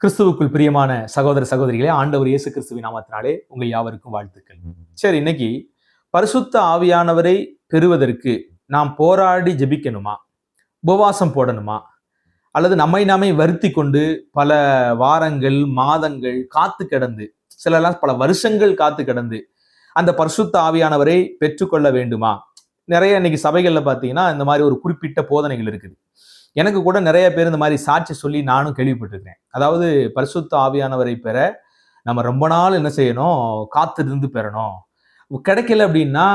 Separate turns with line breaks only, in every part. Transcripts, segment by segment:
கிறிஸ்துவுக்குள் பிரியமான சகோதர சகோதரிகளே, ஆண்டவர் இயேசு கிறிஸ்துவின் நாமத்தினாலே உங்கள் யாவருக்கும் வாழ்த்துக்கள். சரி, இன்னைக்கு பரிசுத்த ஆவியானவரை பெறுவதற்கு நாம் போராடி ஜெபிக்கணுமா, உபவாசம் போடணுமா, அல்லது நம்மை நாமே வருத்தி கொண்டு பல வாரங்கள் மாதங்கள் காத்து கிடந்து, சிலர்லாம் பல வருஷங்கள் காத்து கிடந்து அந்த பரிசுத்த ஆவியானவரை பெற்றுக்கொள்ள வேண்டுமா? நிறைய இன்னைக்கு சபைகள்ல பார்த்தீங்கன்னா இந்த மாதிரி ஒரு குறிப்பிட்ட போதனைகள் இருக்குது. எனக்கு கூட நிறைய பேர் இந்த மாதிரி சாட்சி சொல்லி நானும் கேள்விப்பட்டிருக்கேன். அதாவது பரிசுத்த ஆவியானவரை பெற நம்ம ரொம்ப நாள் என்ன செய்யணும், காத்திருந்து பெறணும். கிடைக்கல அப்படின்னா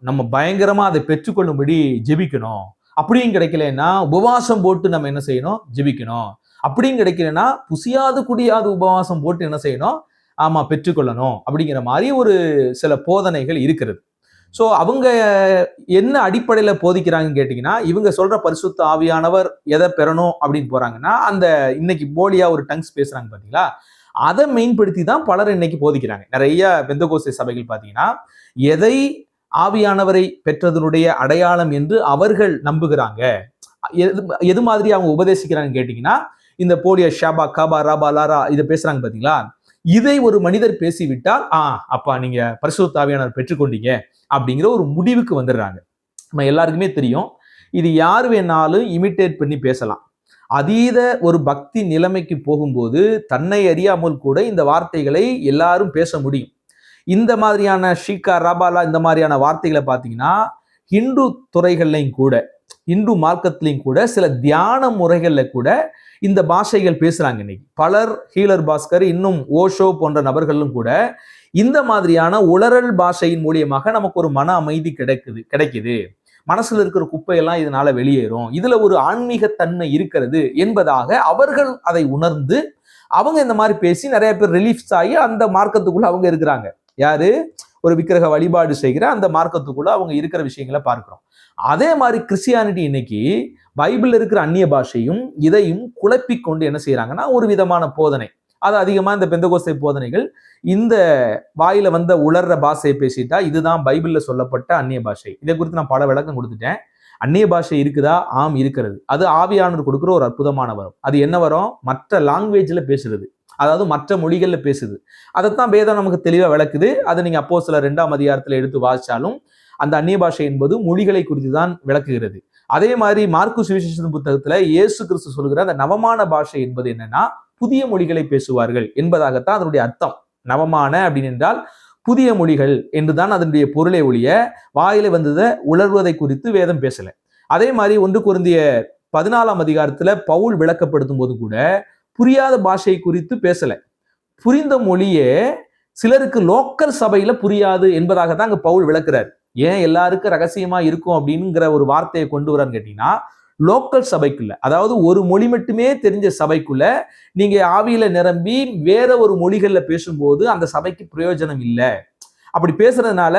நம்ம பயங்கரமா அதை பெற்றுக்கொள்ளும்படி ஜெபிக்கணும். அப்படியும் கிடைக்கலன்னா உபவாசம் போட்டு நம்ம என்ன செய்யணும், ஜெபிக்கணும். அப்படியும் கிடைக்கலன்னா புசியாது குடியாது உபவாசம் போட்டு என்ன செய்யணும், ஆமா பெற்றுக்கொள்ளணும். அப்படிங்கிற மாதிரி ஒரு சில போதனைகள் இருக்கிறது. ஸோ அவங்க என்ன அடிப்படையில் போதிக்கிறாங்கன்னு கேட்டிங்கன்னா, இவங்க சொல்ற பரிசுத்த ஆவியானவர் எதை பெறணும் அப்படின்னு போறாங்கன்னா, அந்த இன்னைக்கு போலியா ஒரு டங்ஸ் பேசுறாங்க பார்த்தீங்களா, அதை மெயின்படுத்தி தான் பலர் இன்னைக்கு போதிக்கிறாங்க. நிறைய பெந்தகோஸ்தே சபைகள் பார்த்தீங்கன்னா, எதை ஆவியானவரை பெற்றதனுடைய அடையாளம் என்று அவர்கள் நம்புகிறாங்க, எது மாதிரி அவங்க உபதேசிக்கிறாங்கன்னு கேட்டிங்கன்னா, இந்த போலியா ஷாபா காபா ராபா லாரா இதை பேசுறாங்க பார்த்தீங்களா, இதை ஒரு மனிதர் பேசிவிட்டால் அப்பா நீங்க பரிசுத்த ஆவியானவர் பெற்றுக்கொண்டீங்க அப்படிங்கிற ஒரு முடிவுக்கு வந்துடுறாங்க. நம்ம எல்லாருக்குமே தெரியும், இது யார் வேணாலும் இமிட்டேட் பண்ணி பேசலாம். அதீத ஒரு பக்தி நிலைமைக்கு போகும்போது தன்னை அறியாமல் கூட இந்த வார்த்தைகளை எல்லாரும் பேச முடியும். இந்த மாதிரியான ஷீகா ரபாலா இந்த மாதிரியான வார்த்தைகளை பார்த்தீங்கன்னா ஹிந்து துறைகள்லையும் கூட, இந்து மார்க்கத்திலையும் கூட சில தியான முறைகள்ல கூட இந்த பாஷைகள் பேசுறாங்க. இன்னைக்கு பலர் ஹீலர் பாஸ்கர் இன்னும் ஓஷோ போன்ற நபர்களும் கூட இந்த மாதிரியான உளறல் பாஷையின் மூலியமாக நமக்கு ஒரு மன அமைதி கிடைக்குது, மனசுல இருக்கிற குப்பையெல்லாம் இதனால வெளியேறும், இதுல ஒரு ஆன்மீகத்தன்மை இருக்கிறது என்பதாக அவர்கள் அதை உணர்ந்து அவங்க இந்த மாதிரி பேசி நிறைய பேர் ரிலீஃப்ஸ் ஆகி அந்த மார்க்கத்துக்குள்ள அவங்க இருக்கிறாங்க. யாரு, ஒரு விக்கிரக வழிபாடு செய்கிற அந்த மார்க்கத்துக்குள்ள அவங்க இருக்கிற விஷயங்களை பார்க்கிறோம். அதே மாதிரி கிறிஸ்டியானிட்டி இன்னைக்கு பைபிள் இருக்கிற அந்நிய பாஷையும் இதையும் குழப்பி கொண்டு என்ன செய்யறாங்கன்னா ஒரு விதமான போதனை, அது அதிகமா இந்த பெந்தகோஸ்தே போதனைகள் இந்த வாயில வந்த உலர்ற பாஷையை பேசிட்டா இதுதான் பைபிள்ல சொல்லப்பட்ட அந்நிய பாஷை. இதை குறித்து நான் பல விளக்கம் கொடுத்துட்டேன். அந்நிய பாஷை இருக்குதா? ஆம் இருக்கிறது. அது ஆவியானவர் கொடுக்குற ஒரு அற்புதமான வரம். அது என்ன வரும்? மற்ற லாங்குவேஜ்ல பேசுறது, அதாவது மற்ற மொழிகள்ல பேசுது. அதைத்தான் வேதம் நமக்கு தெளிவா விளக்குது. அதை நீங்க அப்போஸ்தலர் 2ஆம் அதிகாரத்துல எடுத்து வாசிச்சாலும் அந்த அந்நிய பாஷை என்பது மொழிகளை குறித்து தான் விளக்குகிறது. அதே மாதிரி மார்க்கு சுவிசேஷத்தின் புத்தகத்துல இயேசு கிறிஸ்து சொல்கிற அந்த நவமான பாஷை என்பது என்னன்னா புதிய மொழிகளை பேசுவார்கள் என்பதாகத்தான் அதனுடைய அர்த்தம். நவமான அப்படின்னு என்றால் புதிய மொழிகள் என்றுதான் அதனுடைய பொருளை ஒழிய வாயில வந்ததை உணர்வதை குறித்து வேதம் பேசல. அதே மாதிரி 1 கொரிந்தியர் 14ஆம் அதிகாரத்துல பவுல் விளக்கப்படுத்தும் போது கூட புரியாத பாஷை குறித்து பேசல. புரிந்த மொழியே சிலருக்கு லோக்கல் சபையில புரியாது என்பதாகத்தான் அங்க பவுல் விளக்குறாரு. ஏன் எல்லாருக்கும் ரகசியமா இருக்கும் அப்படிங்கிற ஒரு வார்த்தையை கொண்டு வரான்னு கேட்டீங்கன்னா, லோக்கல் சபைக்குள்ள, அதாவது ஒரு மொழி மட்டுமே தெரிஞ்ச சபைக்குள்ள நீங்க ஆவியில நிரம்பி வேற ஒரு மொழிகள்ல பேசும்போது அந்த சபைக்கு பிரயோஜனம் இல்லை. அப்படி பேசுறதுனால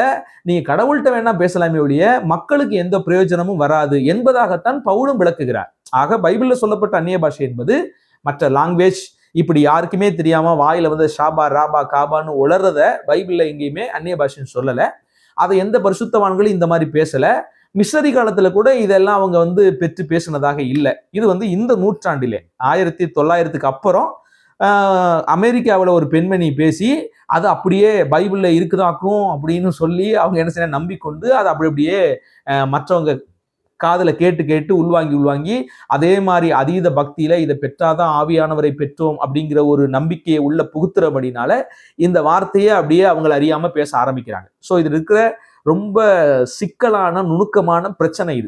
நீங்க கடவுள்கிட்ட வேணா பேசலாமே ஒழிய மக்களுக்கு எந்த பிரயோஜனமும் வராது என்பதாகத்தான் பவுலும் விளக்குகிறார். ஆக பைபிள்ல சொல்லப்பட்ட அந்நிய பாஷை என்பது மற்ற லாங்குவேஜ், இப்படி யாருக்குமே தெரியாம வாயில வந்து ஷாபா ராபா காபான்னு உளறத பைபிள்ல எங்கேயுமே அந்நிய பாஷைன்னு சொல்லல. அதை எந்த பரிசுத்தவான்களும் இந்த மாதிரி பேசல. மிஷனரி காலத்துல கூட இதெல்லாம் அவங்க வந்து பெற்று பேசினதாக இல்லை. இது வந்து இந்த நூற்றாண்டிலே 1900க்கு அப்புறம் அமெரிக்காவில் ஒரு பெண்மணி பேசி அது அப்படியே பைபிள்ல இருக்குதாக்கும் அப்படின்னு சொல்லி அவங்க என்ன செய்ய நம்பிக்கொண்டு அதை அப்படியே மற்றவங்க காதல கேட்டு கேட்டு உள்வாங்கி அதே மாதிரி அதீத பக்தியில இதை பெற்றாதான் ஆவியானவரை பெற்றோம் அப்படிங்கிற ஒரு நம்பிக்கையை உள்ள புகுத்துறபடினால இந்த வார்த்தையை அப்படியே அவங்களை அறியாம பேச ஆரம்பிக்கிறாங்க. ஸோ இது இருக்கிற ரொம்ப சிக்கலான நுணுக்கமான பிரச்சனை இது.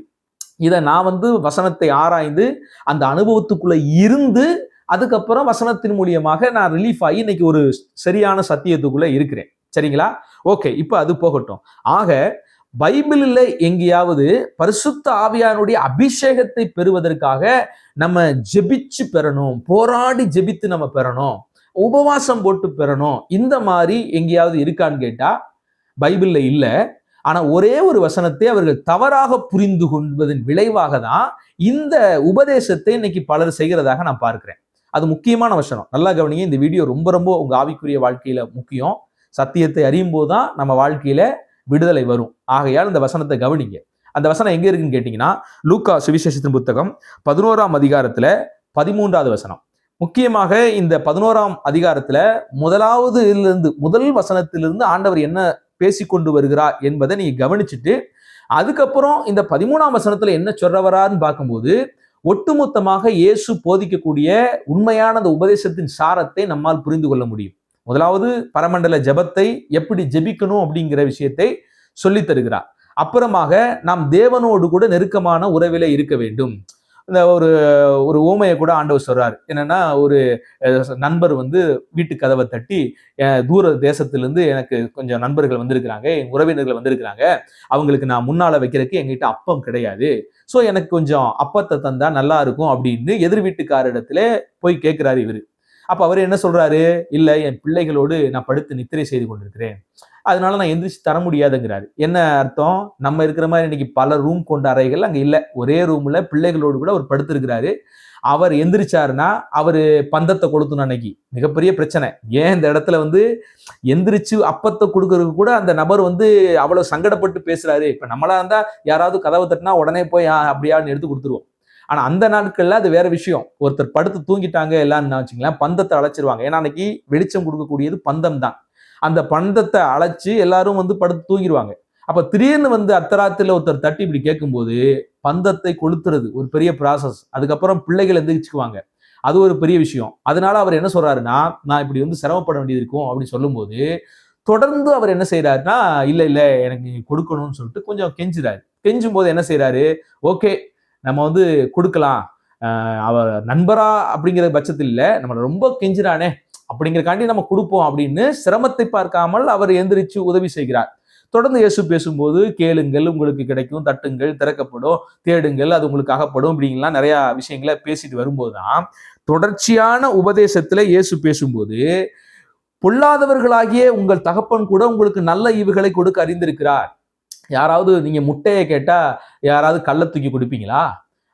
இதை நான் வந்து வசனத்தை ஆராய்ந்து அந்த அனுபவத்துக்குள்ள இருந்து அதுக்கப்புறம் வசனத்தின் மூலியமாக நான் ரிலீஃப் ஆகி இன்னைக்கு ஒரு சரியான சத்தியத்துக்குள்ள இருக்கிறேன். சரிங்களா? ஓகே, இப்போ அது போகட்டும். ஆக பைபிளில் எங்கேயாவது பரிசுத்த ஆவியானுடைய அபிஷேகத்தை பெறுவதற்காக நம்ம ஜெபிச்சு பெறணும், போராடி ஜெபித்து நம்ம பெறணும், உபவாசம் போட்டு பெறணும், இந்த மாதிரி எங்கேயாவது இருக்கான்னு கேட்டா பைபிள்ல இல்ல. ஆனா ஒரே ஒரு வசனத்தை அவர்கள் தவறாக புரிந்து கொள்வதன் விளைவாக தான் இந்த உபதேசத்தை இன்னைக்கு பலர் செய்கிறதாக நான் பார்க்கிறேன். அது முக்கியமான வசனம், நல்லா கவனிங்க. இந்த வீடியோ ரொம்ப ரொம்ப உங்க ஆவிக்குரிய வாழ்க்கையில முக்கியம். சத்தியத்தை அறியும் போதுதான் நம்ம வாழ்க்கையில விடுதலை வரும். ஆகையால் இந்த வசனத்தை கவனிங்க. அந்த வசனம் எங்க இருக்குன்னு கேட்டீங்கன்னா லூக்கா சுவிசேஷத்தின் புத்தகம் 11ஆம் அதிகாரத்துல 13வது வசனம். முக்கியமாக இந்த 11ஆம் அதிகாரத்துல முதல் வசனத்திலிருந்து ஆண்டவர் என்ன பேசிக்கொண்டு வருகிறார் என்பதை நீங்க கவனிச்சுட்டு அதுக்கப்புறம் இந்த 13ஆம் வசனத்துல என்ன சொல்றவரான்னு பார்க்கும்போது ஒட்டுமொத்தமாக இயேசு போதிக்கக்கூடிய உண்மையான அந்த உபதேசத்தின் சாரத்தை நம்மால் புரிந்து கொள்ள முடியும். முதலாவது பரமண்டல ஜெபத்தை எப்படி ஜெபிக்கணும் அப்படிங்கிற விஷயத்தை சொல்லித் தருகிறார். அப்புறமாக நாம் தேவனோடு கூட நெருக்கமான உறவில இருக்க வேண்டும். இந்த ஒரு ஒரு ஊமையை கூட ஆண்டவர் சொல்றாரு. என்னன்னா, ஒரு நண்பர் வீட்டு கதவை தட்டி, தூர தேசத்திலிருந்து எனக்கு கொஞ்சம் நண்பர்கள் வந்திருக்கிறாங்க, என் உறவினர்கள் வந்திருக்கிறாங்க, அவங்களுக்கு நான் முன்னால வைக்கிறதுக்கு எங்கிட்ட அப்பம் கிடையாது, ஸோ எனக்கு கொஞ்சம் அப்பத்தை தந்தா நல்லா இருக்கும் அப்படின்னு எதிர் வீட்டுக்காரிடத்துல போய் கேட்கிறாரு இவரு. அப்ப அவர் என்ன சொல்றாரு, இல்ல என் பிள்ளைகளோடு நான் படுத்து நித்திரை செய்து கொண்டிருக்கிறேன், அதனால நான் எந்திரிச்சு தர முடியாதுங்கிறாரு. என்ன அர்த்தம்? நம்ம இருக்கிற மாதிரி இன்னைக்கு பல ரூம் கொண்ட அறைகள் அங்க இல்ல, ஒரே ரூம்ல பிள்ளைகளோடு கூட அவர் படுத்திருக்கிறாரு. அவர் எந்திரிச்சாருன்னா அவரு பந்தத்தை கொளுத்தணும். அன்னைக்கு மிகப்பெரிய பிரச்சனை. ஏன் இந்த இடத்துல எந்திரிச்சு அப்பத்தை கொடுக்கறதுக்கு கூட அந்த நபர் அவ்வளவு சங்கடப்பட்டு பேசுறாரு. இப்ப நம்மளா இருந்தா யாராவது கதவை தட்டினா உடனே போய் அப்படியான்னு எடுத்து கொடுத்துருவோம். ஆனா அந்த நாட்கள்ல அது வேற விஷயம். ஒருத்தர் படுத்து தூங்கிட்டாங்க எல்லாம்னு வச்சுங்களேன், பந்தத்தை அழைச்சிருவாங்க. ஏன்னா அன்னைக்கு வெளிச்சம் கொடுக்கக்கூடியது பந்தம் தான். அந்த பந்தத்தை அழைச்சு எல்லாரும் படுத்து தூங்கிடுவாங்க. அப்ப திடீர்னு அர்த்தராத்திரில ஒருத்தர் தட்டி இப்படி கேட்கும்போது பந்தத்தை கொளுத்துறது ஒரு பெரிய ப்ராசஸ். அதுக்கப்புறம் பிள்ளைகள் எந்திரிச்சுக்குவாங்க, அது ஒரு பெரிய விஷயம். அதனால அவர் என்ன சொல்றாருன்னா, நான் இப்படி சிரமப்பட வேண்டியது இருக்கும் அப்படின்னு சொல்லும்போது தொடர்ந்து அவர் என்ன செய்யறாருன்னா, இல்ல எனக்கு கொடுக்கணும்னு சொல்லிட்டு கொஞ்சம் கெஞ்சுறாரு. கெஞ்சும் போது என்ன செய்யறாரு, ஓகே நம்ம கொடுக்கலாம், அவர் நண்பரா அப்படிங்கிற பட்சத்தில் இல்ல, நம்ம ரொம்ப கெஞ்சுறானே அப்படிங்கிறக்காண்டி நம்ம கொடுப்போம் அப்படின்னு சிரமத்தை பார்க்காமல் அவர் எந்திரிச்சு உதவி செய்கிறார். தொடர்ந்து இயேசு பேசும்போது, கேளுங்கள் உங்களுக்கு கிடைக்கும், தட்டுங்கள் திறக்கப்படும், தேடுங்கள் அது உங்களுக்கு அகப்படும், அப்படிங்கலாம் நிறைய விஷயங்களை பேசிட்டு வரும்போதுதான் தொடர்ச்சியான உபதேசத்துல இயேசு பேசும்போது, பொல்லாதவர்களாகிய உங்கள் தகப்பன் கூட உங்களுக்கு நல்ல ஈவுகளை கொடுக்க அறிந்திருக்கிறார். யாராவது நீங்க முட்டையை கேட்டா யாராவது கல்லை தூக்கி கொடுப்பீங்களா?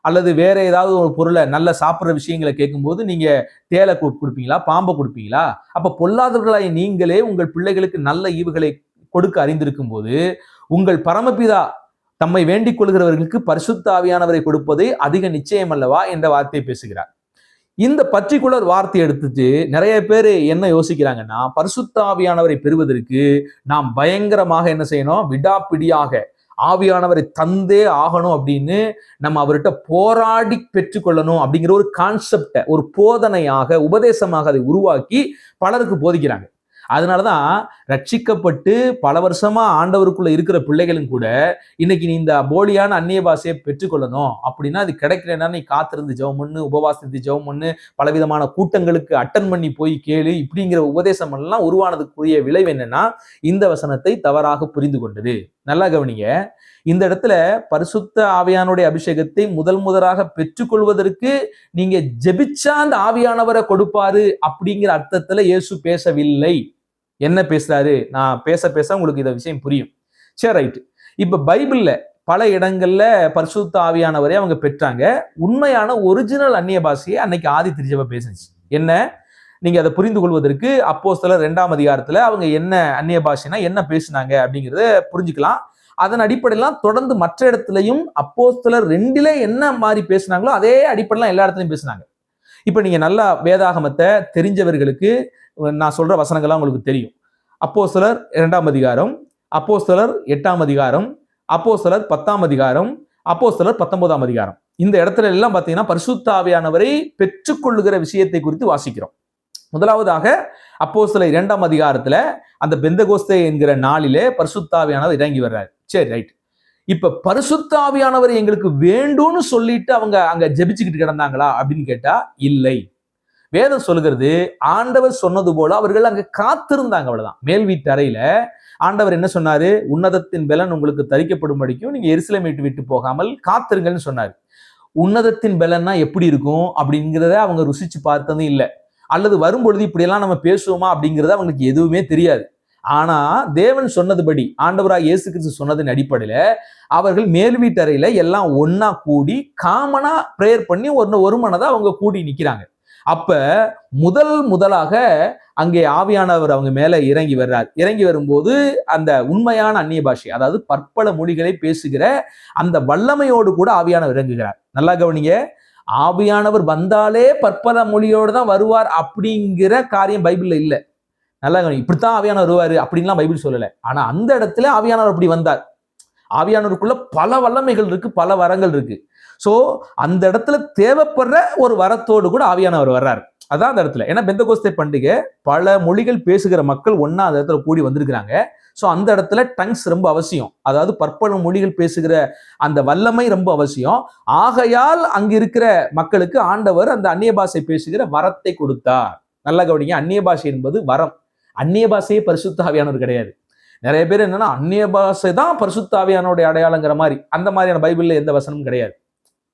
அல்லது வேற ஏதாவது ஒரு பொருளை நல்ல சாப்பிட்ற விஷயங்களை கேட்கும்போது நீங்க தேலை கொடுப்பீங்களா, பாம்பை கொடுப்பீங்களா? அப்ப பொல்லாதவர்களாய் நீங்களே உங்கள் பிள்ளைகளுக்கு நல்ல ஈவுகளை கொடுக்க அறிந்திருக்கும் போது உங்கள் பரமபிதா தம்மை வேண்டிக் கொள்கிறவர்களுக்கு பரிசுத்த ஆவியானவரை கொடுப்பதே அதிக நிச்சயம் அல்லவா என்ற வார்த்தையை பேசுகிறார். இந்த பர்டிகுலர் வார்த்தை எடுத்துட்டு நிறைய பேர் என்ன யோசிக்கிறாங்கன்னா, பரிசுத்த ஆவியானவரை பெறுவதற்கு நாம் பயங்கரமாக என்ன செய்யணும், விடாப்பிடியாக ஆவியானவரை தந்தே ஆகணும் அப்படின்னு நம்ம அவர்கிட்ட போராடி பெற்றுக்கொள்ளணும் அப்படிங்கிற ஒரு கான்செப்டை ஒரு போதனையாக உபதேசமாக அதை உருவாக்கி பலருக்கு போதிக்கிறாங்க. அதனாலதான் ரட்சிக்கப்பட்டு பல வருஷமா ஆண்டவருக்குள்ள இருக்கிற பிள்ளைகளும் கூட இன்னைக்கு நீ இந்த போலியான அந்நிய பாஷையை பெற்றுக்கொள்ளணும் அப்படின்னா அது கிடைக்கலன்னா நீ காத்திருந்து ஜெபம் பண்ணு, உபவாசத்து ஜெபம் பண்ணு, பலவிதமான கூட்டங்களுக்கு அட்டன் பண்ணி போய் கேளு, இப்படிங்கிற உபதேசம் எல்லாம் உருவானதுக்குரிய விளைவு என்னன்னா இந்த வசனத்தை தவறாக புரிந்து கொண்டது. நல்லா கவனிங்க, இந்த இடத்துல பரிசுத்த ஆவியானுடைய அபிஷேகத்தை முதலாக பெற்றுக்கொள்வதற்கு நீங்க ஜெபிச்சா அந்த ஆவியானவரை கொடுப்பாரு அப்படிங்கிற அர்த்தத்துல இயேசு பேசவில்லை. என்ன பேசுறாரு, நான் பேச உங்களுக்கு இந்த விஷயம் புரியும். சரி, ரைட். இப்ப பைபிள்ல பல இடங்கள்ல பரிசுத்த ஆவியானவரை அவங்க பெற்றாங்க. உண்மையான ஒரிஜினல் அந்நிய பாஷையை அன்னைக்கு ஆதி திருச்சபை பேசுச்சு. என்ன, நீங்க அதை புரிந்து கொள்வதற்கு அப்போஸ்தலர் 2ஆம் அதிகாரத்துல அவங்க என்ன அந்நிய பாஷைனா என்ன பேசினாங்க அப்படிங்கிறத புரிஞ்சுக்கலாம். அதன் அடிப்படையெல்லாம் தொடர்ந்து மற்ற இடத்துலையும் அப்போஸ்தலர் 2 என்ன மாதிரி பேசினாங்களோ அதே அடிப்படையெல்லாம் எல்லா இடத்துலையும் பேசினாங்க. இப்ப நீங்க நல்லா வேதாகமத்தை தெரிஞ்சவர்களுக்கு நான் சொல்ற வசனங்கள்லாம் உங்களுக்கு தெரியும். அப்போஸ்தலர் 2ஆம் அதிகாரம், அப்போஸ்தலர் 8ஆம் அதிகாரம், அப்போஸ்தலர் 10ஆம் அதிகாரம், அப்போஸ்தலர் 19ஆம் அதிகாரம், இந்த இடத்துல எல்லாம் பார்த்தீங்கன்னா பரிசுத்த ஆவியானவரை பெற்றுக்கொள்ளுகிற விஷயத்தை குறித்து வாசிக்கிறோம். முதலாவதாக அப்போஸ்தலர் 2ஆம் அதிகாரத்துல அந்த பெந்தகோஸ்தே என்கிற நாளிலே பரிசுத்த ஆவியானவர் இறங்கி வர்றாரு. சரி, ரைட். இப்ப பரிசுத்த ஆவியானவர் எங்களுக்கு வேண்டும்னு சொல்லிட்டு அவங்க அங்க ஜெபிச்சுக்கிட்டு கிடந்தாங்களா அப்படின்னு கேட்டா இல்லை. வேதம் சொல்லுகிறது ஆண்டவர் சொன்னது போல அவர்கள் அங்க காத்திருந்தாங்க, அவ்வளவுதான். மேல் வீட்டு அறையில ஆண்டவர் என்ன சொன்னாரு, உன்னதத்தின் பலன் உங்களுக்கு தரிக்கப்படும்படிக்கும் நீங்க எருசலேமை விட்டு போகாமல் காத்திருங்கன்னு சொன்னாரு. உன்னதத்தின் பலன்னா எப்படி இருக்கும் அப்படிங்கிறத அவங்க ருசிச்சு பார்த்ததும் இல்லை. அல்லது வரும்பொழுது இப்படியெல்லாம் நம்ம பேசுவோமா அப்படிங்கிறத அவங்களுக்கு எதுவுமே தெரியாது. ஆனா தேவன் சொன்னதுபடி ஆண்டவராக இயேசு கிறிஸ்து சொன்னதின் அடிப்படையில அவர்கள் மேல் வீட்டறையில எல்லாம் ஒன்னா கூடி காமனா பிரேயர் பண்ணி ஒரு மனதா அவங்க கூடி நிக்கிறாங்க. அப்ப முதலாக அங்கே ஆவியானவர் அவங்க மேல இறங்கி வர்றார். இறங்கி வரும்போது அந்த உண்மையான அந்நிய பாஷை, அதாவது பற்பல மொழிகளை பேசுகிற அந்த வல்லமையோடு கூட ஆவியானவர் இறங்குகிறார். நல்லா கவனிங்க, ஆவியானவர் வந்தாலே பற்பல மொழியோடு தான் வருவார் அப்படிங்கிற காரியம் பைபிள்ல இல்ல. நல்லா இப்படித்தான் ஆவியானவர் வருவாரு அப்படின்லாம் பைபிள் சொல்லல. ஆனா அந்த இடத்துல ஆவியானவர் அப்படி வந்தார். ஆவியானவருக்குள்ள பல வல்லமைகள் இருக்கு, பல வரங்கள் இருக்கு. சோ அந்த இடத்துல தேவைப்படுற ஒரு வரத்தோடு கூட ஆவியானவர் வர்றாரு. அதான் அந்த இடத்துல. ஏன்னா பெந்தகோஸ்தே பண்டிகை பல மொழிகள் பேசுகிற மக்கள் ஒன்னா அந்த இடத்துல கூடி வந்திருக்கிறாங்க. ஸோ அந்த இடத்துல டங்ஸ் ரொம்ப அவசியம். அதாவது பற்பல மொழிகள் பேசுகிற அந்த வல்லமை ரொம்ப அவசியம். ஆகையால் அங்க இருக்கிற மக்களுக்கு ஆண்டவர் அந்த அந்நிய பாஷை பேசுகிற வரத்தை கொடுத்தார். நல்லா கவனிங்க, அந்நிய பாஷை என்பது வரம். அந்நிய பாஷையே பரிசுத்த ஆவியானவர் கிடையாது. நிறைய பேர் என்னன்னா அந்நிய பாஷை தான் பரிசுத்த ஆவியானவருடைய அடையாளங்கிற மாதிரி, அந்த மாதிரியான பைபிள்ல எந்த வசனமும் கிடையாது.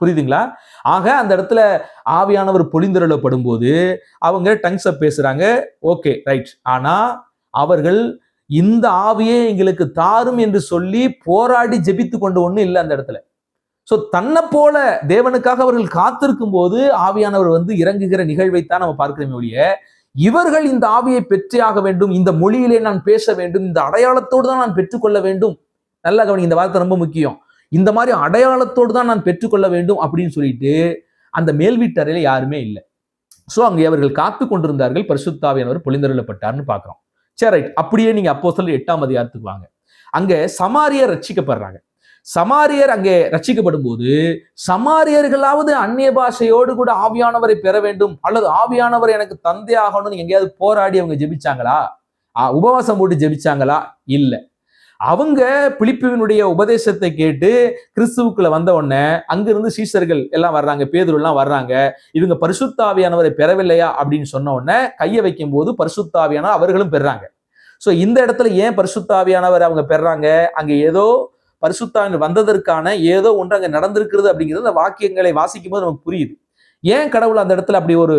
புரியுதுங்களா? ஆக அந்த இடத்துல ஆவியானவர் பொழிந்தருளப்படும் போது அவங்க டங்ஸ பேசுறாங்க. Okay, right. ஆனா அவர்கள் இந்த ஆவியை எங்களுக்கு தாரும் என்று சொல்லி போராடி ஜெபித்து கொண்டு ஒண்ணு இல்லை அந்த இடத்துல. சோ தன்னை போல தேவனுக்காக அவர்கள் காத்திருக்கும் போது ஆவியானவர் வந்து இறங்குகிற நிகழ்வைத்தான் நம்ம பார்க்கிறோமே ஒழிய, இவர்கள் இந்த ஆவியை பெற்றே வேண்டும், இந்த மொழியிலே நான் பேச வேண்டும், இந்த அடையாளத்தோடு தான் நான் பெற்றுக்கொள்ள வேண்டும். நல்லா கவனிங்க, இந்த வார்த்தை ரொம்ப முக்கியம். இந்த மாதிரி அடையாளத்தோடு தான் நான் பெற்றுக்கொள்ள வேண்டும் அப்படின்னு சொல்லிட்டு அந்த மேல் வீட்டறையில யாருமே இல்லை. சோ அங்கே அவர்கள் காத்து கொண்டிருந்தார்கள், பரிசுத்த ஆவியானவர் பொழிந்தருளப்பட்டார்னு பார்க்கிறோம். சரி, ரைட். அப்படியே நீங்க அப்போஸ்தலர் 8ஆம் அதிகாரத்துக்கு வாங்க. அங்க சமாரியர் ரட்சிக்கப்படுறாங்க. சமாரியர் அங்கே ரட்சிக்கப்படும் போது சமாரியர்களாவது அந்நிய பாஷையோடு கூட ஆவியானவரை பெற வேண்டும், அல்லது ஆவியானவர் எனக்கு தந்தை ஆகணும்னு எங்கேயாவது போராடி அவங்க ஜெபிச்சாங்களா? உபவாசம் போட்டு ஜெபிச்சாங்களா? இல்ல. அவங்க பிலிப்புவினுடைய உபதேசத்தை கேட்டு கிறிஸ்துவுக்குள்ள வந்த உடனே அங்கிருந்து சீஷர்கள் எல்லாம் வர்றாங்க, பேதுரு எல்லாம் வர்றாங்க. இவங்க பரிசுத்த ஆவியானவரை பெறவில்லையா அப்படின்னு சொன்ன உடனே கையை வைக்கும் போது பரிசுத்த ஆவியானவர் அவர்களும் பெறாங்க. சோ இந்த இடத்துல ஏன் பரிசுத்த ஆவியானவர் அவங்க பெறாங்க? அங்க ஏதோ பரிசுத்த வந்ததற்கான ஏதோ ஒன்று அங்க நடந்திருக்கிறது அப்படிங்கிறது அந்த வாக்கியங்களை வாசிக்கும் போது நமக்கு புரியுது. ஏன் கடவுள் அந்த இடத்துல அப்படி ஒரு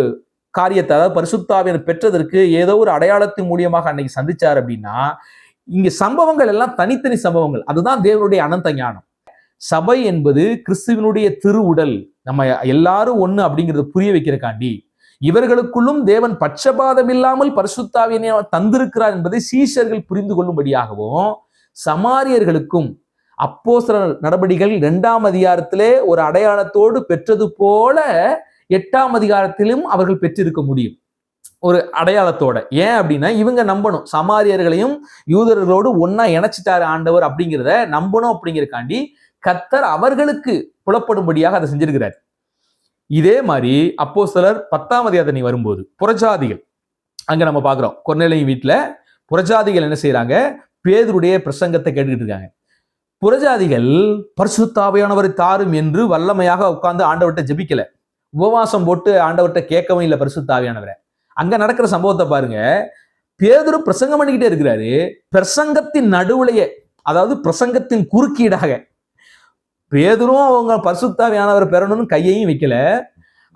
காரியத்தை, அதாவது பரிசுத்த ஆவியானவர் பெற்றதற்கு ஏதோ ஒரு அடையாளத்தின் மூலியமாக அன்னைக்கு சந்திச்சார் அப்படின்னா, இங்க சம்பவங்கள் எல்லாம் தனித்தனி சம்பவங்கள். அதுதான் தேவனுடைய அனந்த ஞானம். சபை என்பது கிறிஸ்துவனுடைய திருவுடல். நம்ம எல்லாரும் ஒண்ணு அப்படிங்கிறத புரிய வைக்கிறக்காண்டி இவர்களுக்குள்ளும் தேவன் பட்சபாதம் இல்லாமல் பரிசுத்த ஆவியை தந்திருக்கிறார் என்பதை சீஷர்கள் புரிந்து கொள்ளும்படியாகவும், சமாரியர்களுக்கும் அப்போஸ்தலர் நடபடிகள் 2ஆம் அதிகாரத்திலே ஒரு அடையாளத்தோடு பெற்றது போல 8ஆம் அதிகாரத்திலும் அவர்கள் பெற்றிருக்க முடியும், ஒரு அடையாளத்தோட. ஏன் அப்படின்னா இவங்க நம்பணும், சமாரியர்களையும் யூதர்களோடு ஒன்னா இணைச்சிட்டாரு ஆண்டவர் அப்படிங்கிறத நம்பணும். அப்படிங்கிறக்காண்டி கர்த்தர் அவர்களுக்கு புலப்படும்படியாக அதை செஞ்சிருக்கிறார். இதே மாதிரி அப்போஸ்தலர் 10ஆம் அதிகாரத்தை வரும்போது புறஜாதிகள் அங்க நம்ம பாக்குறோம். கொர்நேலியின் வீட்டுல புறஜாதிகள் என்ன செய்யறாங்க? பேதுருடைய பிரசங்கத்தை கேட்டுக்கிட்டு இருக்காங்க. புறஜாதிகள் பரிசுத்த ஆவியானவரை தாரும் என்று வல்லமையாக உட்கார்ந்து ஆண்டவர்கிட்ட ஜெபிக்கல, உபவாசம் போட்டு ஆண்டவர்கிட்ட கேட்கவும் இல்லை பரிசுத்த ஆவியானவரை. அங்க நடக்கிற சம்பவத்தை பாருங்க. பேதுரு பிரசங்கம் பண்ணிக்கிட்டே இருக்கிறாரு. பிரசங்கத்தின் நடுவுலையே, அதாவது பிரசங்கத்தின் குறுக்கீடாக பேதுரும் அவங்க பரிசுத்த ஆவியானவர் பெறணும்னு கையையும் வைக்கல,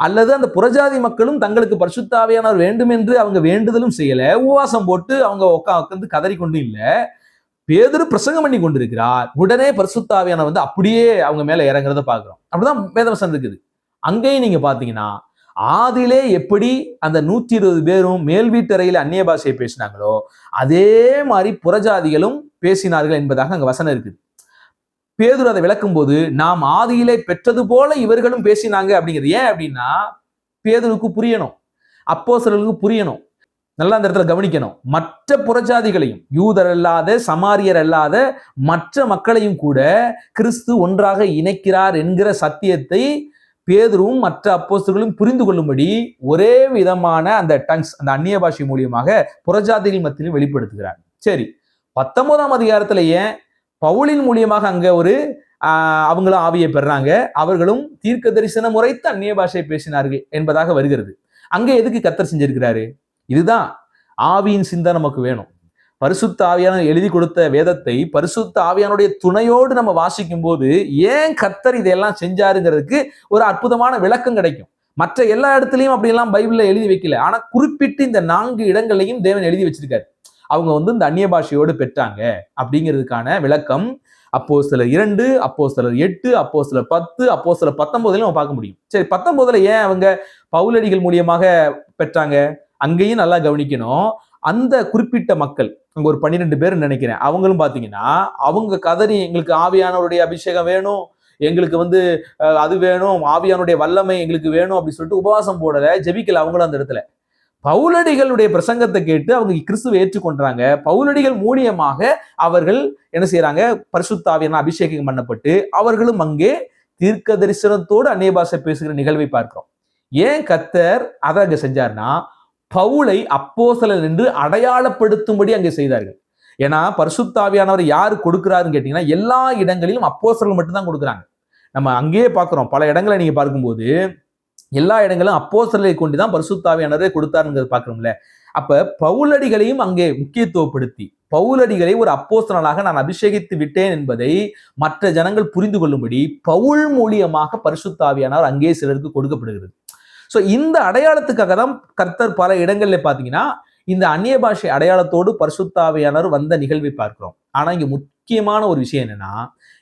அல்லது அந்த புறஜாதி மக்களும் தங்களுக்கு பரிசுத்த ஆவியானவர் வேண்டும் என்று அவங்க வேண்டுதலும் செய்யல, உபவாசம் போட்டு அவங்க உட்காந்து கதறி கொண்டும் இல்லை. பேதுரு பிரசங்கம் பண்ணி கொண்டிருக்கிறார். உடனே பரிசுத்த ஆவியானவர் வந்து அப்படியே அவங்க மேல இறங்குறத பாக்குறோம். அப்படிதான் வேதவசனம் இருக்குது. அங்கேயும் நீங்க பாத்தீங்கன்னா ஆதியிலே எப்படி அந்த 120 பேரும் மேல் வீட்டறையில அந்நிய பாஷையை பேசினாங்களோ அதே மாதிரி புறஜாதிகளும் பேசினார்கள் என்பதாக அங்க வசனம் இருக்குது. பேதுரு அதை விளக்கும் போது நாம் ஆதியிலே பெற்றது போல இவர்களும் பேசினாங்க அப்படிங்கிறது. ஏன் அப்படின்னா பேதுருக்கு புரியணும், அப்போஸ்தலர்களுக்கு புரியணும். நல்லா அந்த இடத்துல கவனிக்கணும். மற்ற புறஜாதிகளையும், யூதர் அல்லாத சமாரியர் அல்லாத மற்ற மக்களையும் கூட கிறிஸ்து ஒன்றாக இணைக்கிறார் என்கிற சத்தியத்தை பேதுருவும் மற்ற அப்போஸ்தலர்களும் புரிந்து கொள்ளும்படி ஒரே விதமான அந்த டங்ஸ், அந்த அந்நிய பாஷை மூலியமாக புறஜாதிகள் மத்தியிலும் வெளிப்படுத்துகிறார். சரி, 19ஆம் அதிகாரத்துல ஏன் பவுலின் மூலியமாக அங்க ஒரு அவங்களும் ஆவியை பெறாங்க, அவர்களும் தீர்க்க தரிசனம் உரைத்து அந்நிய பாஷை பேசினார்கள் என்பதாக வருகிறது. அங்க எதுக்கு கர்த்தர் செஞ்சிருக்கிறாரு? இதுதான் ஆவியின் சிந்தை நமக்கு வேணும். பரிசுத்த ஆவியானவர் எழுதி கொடுத்த வேதத்தை பரிசுத்த ஆவியானுடைய துணையோடு நம்ம வாசிக்கும் போது ஏன் கர்த்தர் இதெல்லாம் செஞ்சாருங்கிறதுக்கு ஒரு அற்புதமான விளக்கம் கிடைக்கும். மற்ற எல்லா இடத்துலையும் அப்படியெல்லாம் பைபிள்ல எழுதி வைக்கல, ஆனா குறிப்பிட்டு இந்த 4 இடங்களையும் தேவன் எழுதி வச்சிருக்காரு. அவங்க வந்து இந்த அந்நிய பாஷையோடு பெற்றாங்க அப்படிங்கிறதுக்கான விளக்கம் அப்போஸ்தலர் 2, அப்போஸ்தலர் 8, அப்போஸ்தலர் 10, அப்போஸ்தலர் 19 நம்ம பார்க்க முடியும். சரி, 19 ஏன் அவங்க பவுலடிகள் மூலியமாக பெற்றாங்க? அங்கேயும் நல்லா கவனிக்கணும். அந்த குறிப்பிட்ட மக்கள், அங்க ஒரு 12 பேர் நினைக்கிறேன், அவங்களும் பாத்தீங்கன்னா அவங்க கதறி எங்களுக்கு ஆவியானவருடைய அபிஷேகம் வேணும், எங்களுக்கு வந்து அது வேணும், ஆவியானுடைய வல்லமை எங்களுக்கு வேணும் அப்படின்னு சொல்லிட்டு உபவாசம் போடல, ஜெபிக்கல அவங்களும் அந்த இடத்துல. பவுலடிகளுடைய பிரசங்கத்தை கேட்டு அவங்க கிறிஸ்துவை ஏற்றுக்கொண்டாங்க. பவுலடிகள் மூலியமாக அவர்கள் என்ன செய்யறாங்க, பரிசுத்த ஆவியானவரால் அபிஷேகம் பண்ணப்பட்டு அவர்களும் அங்கே தீர்க்க தரிசனத்தோடு அந்நிய பாஷை பேசுகிற நிகழ்வை பார்க்கிறோம். ஏன் கர்த்தர் அதை அங்க செஞ்சார்னா, பவுலை அப்போஸ்தலன் என்று அடையாளப்படுத்தும்படி அங்கே செய்தார்கள். ஏன்னா பரிசுத்த ஆவியானவர் யாரு கொடுக்கிறாருன்னு கேட்டீங்கன்னா, எல்லா இடங்களிலும் அப்போஸ்தலர்கள் மட்டும்தான் கொடுக்குறாங்க. நம்ம அங்கேயே பார்க்கிறோம், பல இடங்களை நீங்க பார்க்கும்போது எல்லா இடங்களும் அப்போஸ்தலரை கொண்டுதான் பரிசுத்த ஆவியானவரே கொடுத்தாருங்கிறது பார்க்கிறோம்ல. அப்ப பவுலடிகளையும் அங்கே முக்கியத்துவப்படுத்தி, பவுலடிகளை ஒரு அப்போஸ்தலனாக நான் அபிஷேகித்து விட்டேன் என்பதை மற்ற ஜனங்கள் புரிந்து கொள்ளும்படி பவுல் மூலியமாக பரிசுத்த ஆவியானவர் அங்கே சிலருக்கு கொடுக்கப்படுகிறது. சோ இந்த அடையாளத்துக்காக தான் கர்த்தர் பல இடங்கள்ல பாத்தீங்கன்னா இந்த அந்நிய பாஷை அடையாளத்தோடு பரிசுத்த ஆவியானவர் வந்த நிகழ்வை பார்க்கிறோம். ஆனா இங்க முக்கியமான ஒரு விஷயம் என்னன்னா,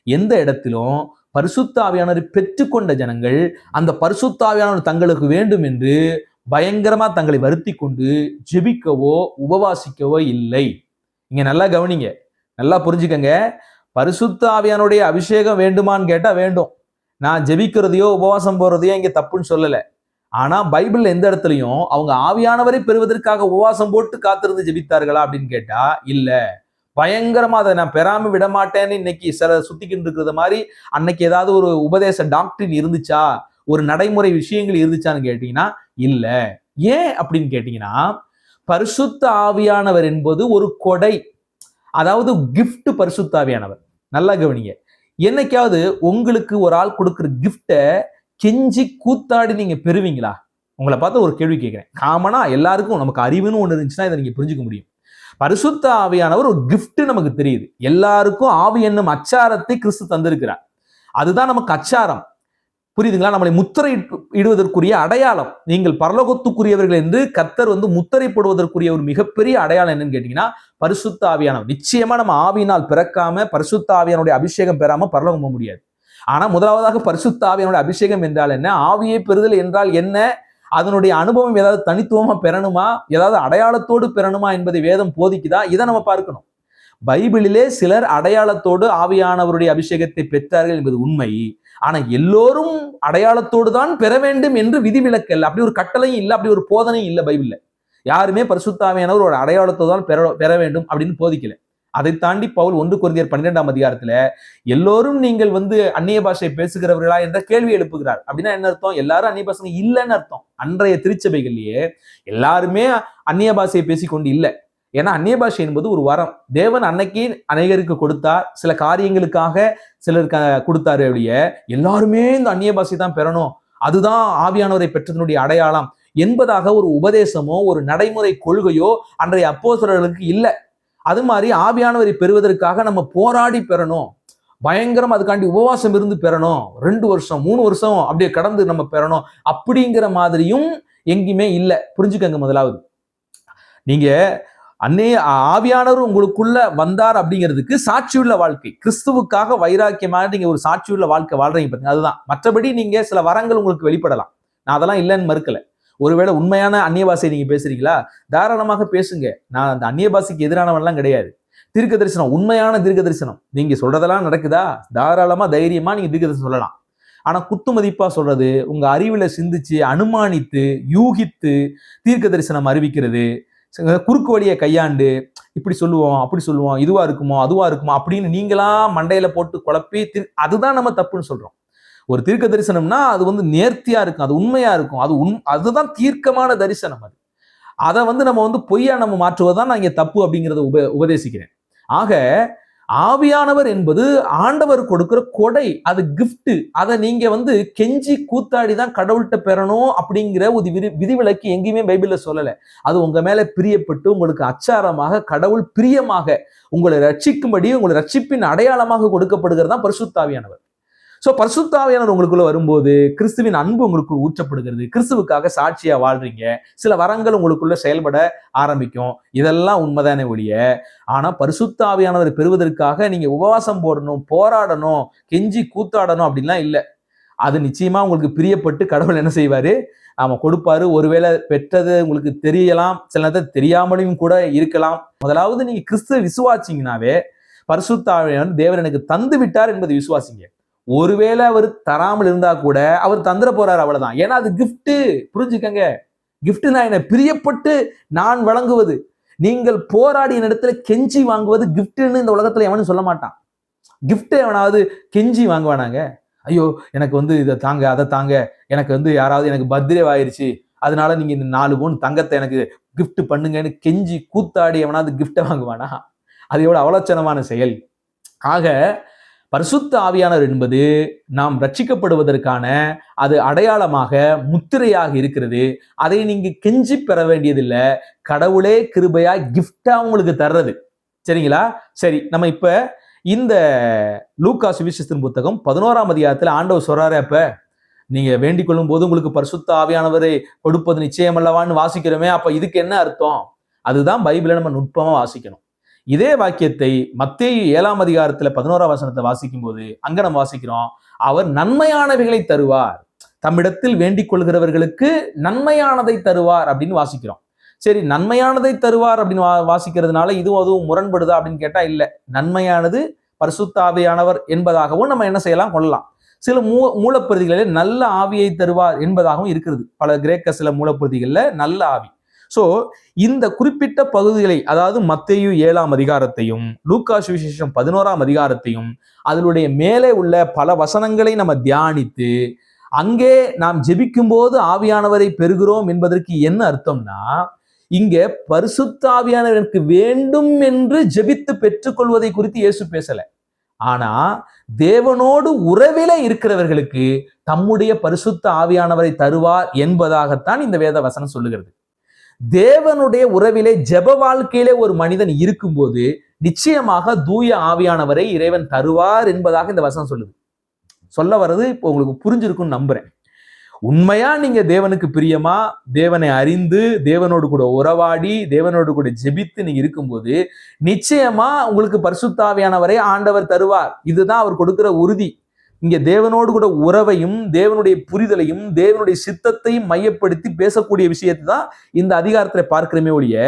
எந்த இடத்திலும் பரிசுத்த ஆவியானவரை பெற்றுக்கொண்ட ஜனங்கள் அந்த பரிசுத்த ஆவியானவர் தங்களுக்கு வேண்டும் என்று பயங்கரமா தங்களை வருத்தி கொண்டு ஜெபிக்கவோ உபவாசிக்கவோ இல்லை. இங்க நல்லா கவனிங்க, நல்லா புரிஞ்சுக்கங்க. பரிசுத்த ஆவியானுடைய அபிஷேகம் வேண்டுமான்னு கேட்டா வேண்டும். நான் ஜெபிக்கிறதையோ உபவாசம் போறதையோ இங்க தப்புன்னு சொல்லல. ஆனா பைபிள்ல எந்த இடத்துலயும் அவங்க ஆவியானவரை பெறுவதற்காக உபவாசம் போட்டு காத்திருந்து ஜெபித்தார்களா அப்படின்னு கேட்டா இல்ல. பயங்கரமா அதை நான் பெறாம விட மாட்டேன்னு இன்னைக்கு சில சுத்திக்கிட்டு இருக்கிறது மாதிரி அன்னைக்கு ஏதாவது ஒரு உபதேச டாக்டரின் இருந்துச்சா, ஒரு நடைமுறை விஷயங்கள் இருந்துச்சான்னு கேட்டீங்கன்னா இல்ல. ஏன் அப்படின்னு கேட்டீங்கன்னா, பரிசுத்த ஆவியானவர் என்பது ஒரு கொடை, அதாவது கிஃப்ட். பரிசுத்த ஆவியானவர் நல்லா கவனிங்க. என்னைக்காவது உங்களுக்கு ஒரு ஆள் கொடுக்குற கிஃப்டை கெஞ்சி கூத்தாடி நீங்க பெறுவீங்களா? உங்களை பார்த்து ஒரு கேள்வி கேட்கிறேன். காமனா எல்லாருக்கும் நமக்கு அறிவுன்னு ஒண்ணு இருந்துச்சுன்னா இதை நீங்க புரிஞ்சுக்க முடியும். பரிசுத்த ஆவியானவர் ஒரு கிஃப்ட் நமக்கு தெரியுது. எல்லாருக்கும் ஆவி என்னும் அச்சாரத்தை கிறிஸ்து தந்திருக்கிறார். அதுதான் நமக்கு அச்சாரம். புரியுதுங்களா? நம்மளை முத்திரை இடுவதற்குரிய அடையாளம். நீங்கள் பரலோகத்துக்குரியவர்கள் என்று கர்த்தர் முத்திரை போடுவதற்குரிய ஒரு மிகப்பெரிய அடையாளம் என்னன்னு கேட்டீங்கன்னா பரிசுத்த ஆவியானவர். நிச்சயமா நம்ம ஆவியினால் பிறக்காம பரிசுத்த ஆவியானுடைய அபிஷேகம் பெறாம பரலோகம் போக முடியாது. ஆனா முதலாவதாக பரிசுத்த ஆவியானுடைய அபிஷேகம் என்றால் என்ன, ஆவியை பெறுதல் என்றால் என்ன, அதனுடைய அனுபவம் ஏதாவது தனித்துவமா பெறணுமா, ஏதாவது அடையாளத்தோடு பெறணுமா என்பதை வேதம் போதிக்குதா? இதை நம்ம பார்க்கணும். பைபிளிலே சிலர் அடையாளத்தோடு ஆவியானவருடைய அபிஷேகத்தை பெற்றார்கள் என்பது உண்மை. ஆனா எல்லோரும் அடையாளத்தோடு தான் பெற வேண்டும் என்று விதிவிலக்கு இல்லை. அப்படி ஒரு கட்டளையும் இல்லை, அப்படி ஒரு போதனையும் இல்லை பைபிள்ல. யாருமே பரிசுத்த ஆவியானவர் ஒரு அடையாளத்தோடு தான் பெற வேண்டும் அப்படின்னு போதிக்கல. அதை தாண்டி பவுல் 1 கொரிந்தியர் 12ஆம் அதிகாரத்துல எல்லோரும் நீங்கள் அந்நிய பாஷை பேசுகிறவர்களா என்ற கேள்வி எழுப்புகிறார். அப்படின்னா என்ன அர்த்தம்? எல்லாரும் அந்நிய பாஷை இல்லைன்னு அர்த்தம். அன்றைய திருச்சபைகள்லயே எல்லாருமே அந்நிய பாஷையை பேசிக்கொண்டு இல்லை. ஏன்னா அந்நிய பாஷை என்பது ஒரு வரம். தேவன் அன்னைக்கு அநேகருக்கு கொடுத்தார், சில காரியங்களுக்காக சிலருக்கு கொடுத்தாரு. அப்படிய எல்லாருமே இந்த அந்நிய பாஷை தான் பெறணும், அதுதான் ஆவியானவரை பெற்றதனுடைய அடையாளம் என்பதாக ஒரு உபதேசமோ ஒரு நடைமுறை கொள்கையோ அன்றைய அப்போஸ்தலர்களுக்கு இல்லை. அது மாதிரி ஆவியானவரை பெறுவதற்காக நம்ம போராடி பெறணும், பயங்கரம் அதுக்காண்டி உபவாசம் இருந்து பெறணும், 2 வருஷம் 3 வருஷம் அப்படியே கடந்து நம்ம பெறணும் அப்படிங்கிற மாதிரியும் எங்கேயுமே இல்லை. புரிஞ்சுக்கங்க. முதலாவது நீங்க ஆவியானவர் உங்களுக்குள்ள வந்தார் அப்படிங்கிறதுக்கு சாட்சியுள்ள வாழ்க்கை, கிறிஸ்துவுக்காக வைராக்கியமாக நீங்க ஒரு சாட்சியுள்ள வாழ்க்கை வாழ்றீங்க பாத்தீங்க, அதுதான். மற்றபடி நீங்க சில வரங்கள் உங்களுக்கு வெளிப்படலாம், நான் அதெல்லாம் இல்லைன்னு மறுக்கல. ஒருவேளை உண்மையான அந்நிய பாஷை நீங்க பேசுறீங்களா, தாராளமாக பேசுங்க. நான் அந்த அந்நிய பாஷைக்கு எதிரானவன்லாம் கிடையாது. தீர்க்க தரிசனம், உண்மையான தீர்க்க தரிசனம் நீங்க சொல்றதெல்லாம் நடக்குதா, தாராளமா தைரியமா நீங்க தீர்க்க தரிசனம் சொல்லலாம். ஆனா குத்து மதிப்பா சொல்றது, உங்க அறிவுல சிந்திச்சு அனுமானித்து யூகித்து தீர்க்க தரிசனம் அறிவிக்கிறது, குறுக்கு வழியை கையாண்டு இப்படி சொல்லுவோம் அப்படி சொல்லுவோம், இதுவா இருக்குமோ அதுவா இருக்குமோ அப்படின்னு நீங்களா மண்டையில போட்டு குழப்பி அதுதான் நம்ம தப்புன்னு சொல்றோம். ஒரு தீர்க்க தரிசனம்னா அது நேர்த்தியா இருக்கும், அது உண்மையா இருக்கும், அதுதான் தீர்க்கமான தரிசனம். அதை நம்ம பொய்யா நம்ம மாற்றுவதுதான் நான் இங்க தப்பு அப்படிங்கிறத உபதேசிக்கிறேன். ஆக ஆவியானவர் என்பது ஆண்டவர் கொடுக்கிற கொடை, அது கிஃப்ட். அதை நீங்க கெஞ்சி கூத்தாடி தான் கடவுள்கிட்ட பெறணும் அப்படிங்கிற ஒரு விதிவிலக்கு எங்கேயுமே பைபிள்ல சொல்லல. அது உங்க மேல பிரியப்பட்டு உங்களுக்கு அச்சாரமாக கடவுள் பிரியமாக உங்களை ரட்சிக்கும்படி உங்களை ரட்சிப்பின் அடையாளமாக கொடுக்கப்படுகிறது தான் பரிசுத்த ஆவியானவர். சோ பரிசுத்த ஆவியானவர் உங்களுக்குள்ள வரும்போது கிறிஸ்துவின் அன்பு உங்களுக்கு ஊற்றப்படுகிறது, கிறிஸ்துவுக்காக சாட்சியா வாழ்றீங்க, சில வரங்கள் உங்களுக்குள்ள செயல்பட ஆரம்பிக்கும். இதெல்லாம் உண்மைதானே ஒழிய, ஆனா பரிசுத்த ஆவியானவர் பெறுவதற்காக நீங்க உபவாசம் போடணும், போராடணும், கெஞ்சி கூத்தாடணும் அப்படின்லாம் இல்லை. அது நிச்சயமா உங்களுக்கு பிரியப்பட்டு கடவுள் என்ன செய்வாரு, அவன் கொடுப்பாரு. ஒருவேளை பெற்றது உங்களுக்கு தெரியலாம், சில நேரத்தில் தெரியாமலையும் கூட இருக்கலாம். முதலாவது நீங்க கிறிஸ்துவ விசுவாசிங்கனாவே பரிசுத்த ஆவியானவர் தேவன் எனக்கு தந்து விட்டார் என்பதை விசுவாசிங்க. ஒருவேளை அவர் தராமல் இருந்தா கூட அவர் தந்துட போறாரு, அவ்வளவுதான். ஏன்னா அது கிஃப்ட். புரிஞ்சுக்கங்க, கிஃப்ட்னா என்ன? பிரியப்பட்டு நான் வழங்குவது. நீங்கள் போராடிய இடத்துல கெஞ்சி வாங்குவது கிஃப்ட்னு இந்த உலகத்துல எவனும் சொல்ல மாட்டான். கிஃப்ட் எவனாவது கெஞ்சி வாங்குவானாங்க? ஐயோ எனக்கு வந்து இதை தாங்க, அதை தாங்க, எனக்கு வந்து யாராவது எனக்கு பர்த்டே ஆயிருச்சு, அதனால நீங்க இந்த 4 பவுன் தங்கத்தை எனக்கு கிஃப்ட் பண்ணுங்கன்னு கெஞ்சி கூத்தாடி எவனாவது கிஃப்டை வாங்குவானா? அது எவ்வளவு அவலட்சணமான செயல். ஆக பரிசுத்த ஆவியானவர் என்பது நாம் ரட்சிக்கப்படுவதற்கான அது அடையாளமாக முத்திரையாக இருக்கிறது. அதை நீங்க கெஞ்சி பெற வேண்டியதில்லை, கடவுளே கிருபையா கிஃப்டா உங்களுக்கு தர்றது. சரிங்களா? சரி, நம்ம இப்ப இந்த லூக்கா சுவிசேஷத்தின் புத்தகம் 11ஆம் அதிகாரத்தில் ஆண்டவர் சொல்றாரு, அப்ப நீங்க வேண்டிக் கொள்ளும் போது உங்களுக்கு பரிசுத்த ஆவியானவரை கொடுப்பது நிச்சயம் அல்லவான்னு வாசிக்கிறோமே, அப்ப இதுக்கு என்ன அர்த்தம்? அதுதான் பைபிளை நம்ம நுட்பமா வாசிக்கணும். இதே வாக்கியத்தை மத்தேயு 7ஆம் அதிகாரத்துல 11ஆம் வசனத்தை வாசிக்கும் போது அங்க நம்ம வாசிக்கிறோம், அவர் நன்மையானவைகளை தருவார், தம்மிடத்தில் வேண்டிக் கொள்கிறவர்களுக்கு நன்மையானதை தருவார் அப்படின்னு வாசிக்கிறோம். சரி, நன்மையானதை தருவார் அப்படின்னு வாசிக்கிறதுனால இதுவும் அதுவும் முரண்படுதா அப்படின்னு கேட்டா இல்ல. நன்மையானது பரிசுத்த ஆவியானவர் என்பதாகவும் நம்ம என்ன செய்யலாம், கொள்ளலாம். சில மூலப்பிரதிகளில் நல்ல ஆவியை தருவார் என்பதாகவும் இருக்கிறது. பல கிரேக்க சில மூலப்பிரதிகள்ல நல்ல ஆவி. சோ இந்த குறிப்பிட்ட பகுதிகளை, அதாவது மத்தேயு 7ஆம் அதிகாரத்தையும் லூக்கா சுவிசேஷம் 11ஆம் அதிகாரத்தையும் அதனுடைய மேலே உள்ள பல வசனங்களை நம்ம தியானித்து அங்கே நாம் ஜெபிக்கும் போது ஆவியானவரை பெறுகிறோம் என்பதற்கு என்ன அர்த்தம்னா, இங்க பரிசுத்த ஆவியானவருக்கு வேண்டும் என்று ஜெபித்து பெற்றுக்கொள்வதை குறித்து இயேசு பேசல. ஆனா தேவனோடு உறவில இருக்கிறவர்களுக்கு தம்முடைய பரிசுத்த ஆவியானவரை தருவார் என்பதாகத்தான் இந்த வேத வசனம் சொல்லுகிறது. தேவனுடைய உறவிலே ஜெப வாழ்க்கையிலே ஒரு மனிதன் இருக்கும்போது நிச்சயமாக தூய ஆவியானவரை இறைவன் தருவார் என்பதாக இந்த வசனம் சொல்லுது. சொல்ல வர்றது இப்போ உங்களுக்கு புரிஞ்சிருக்கும்னு நம்புறேன். உண்மையா நீங்க தேவனுக்கு பிரியமா, தேவனை அறிந்து தேவனோடு கூட உறவாடி தேவனோடு கூட ஜெபித்து நீங்க இருக்கும்போது நிச்சயமா உங்களுக்கு பரிசுத்த ஆவியானவரை ஆண்டவர் தருவார். இதுதான் அவர் கொடுக்கிற உறுதி. இங்க தேவனோடு கூட உறவையும் தேவனுடைய புரிதலையும் தேவனுடைய சித்தத்தையும் மையப்படுத்தி பேசக்கூடிய விஷயத்தை தான் இந்த அதிகாரத்துல பார்க்கிறமே ஒழிய